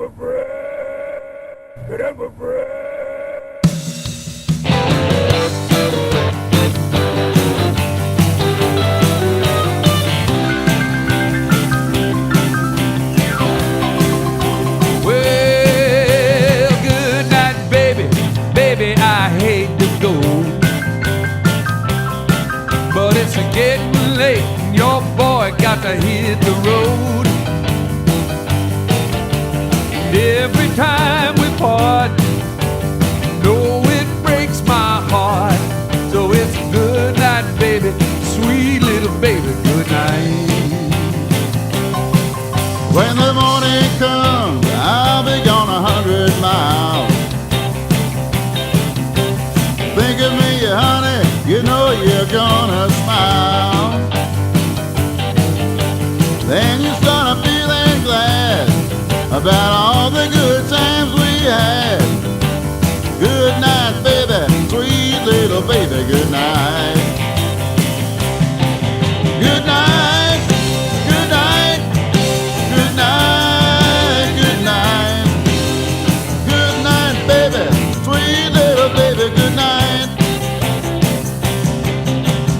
up a friend. Get up a friend. Well, good night, baby. Baby, I hate to go, but it's a getting late and your boy got to hit the road. And every time we part, no, it breaks my heart. So it's good night, baby, sweet little baby, good night. When the morning comes, I'll be gone 100 miles. Think of me, honey, you know you're gonna smile. Then you start feeling glad about all the good times we had. Good night, baby, sweet little baby, good night. Good night, good night, good night, good night. Good night, baby, sweet little baby, good night.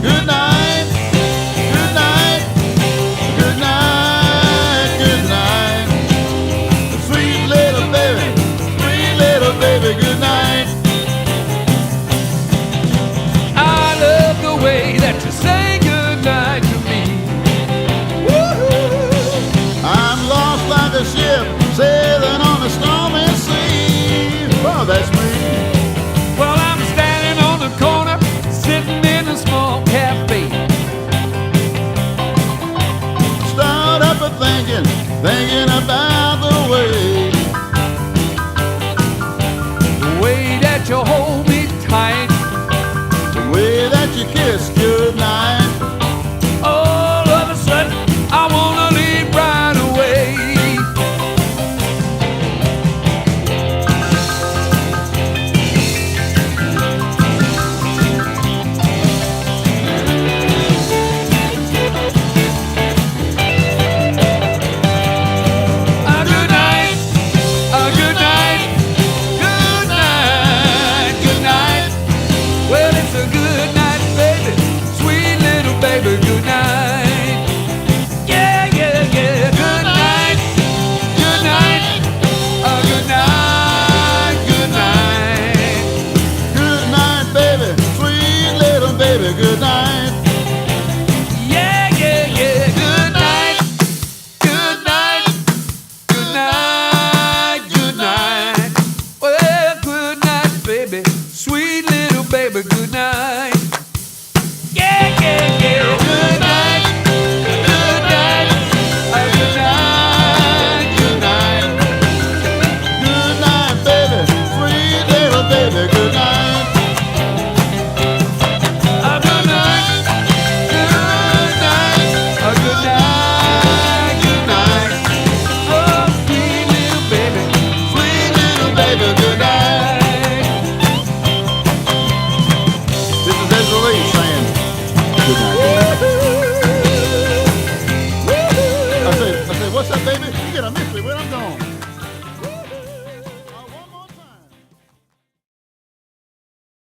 Good night, good night, good night, good night. Sweet little baby, good night. I love the way that you say good night to me. Woo-hoo. I'm lost like a ship, sail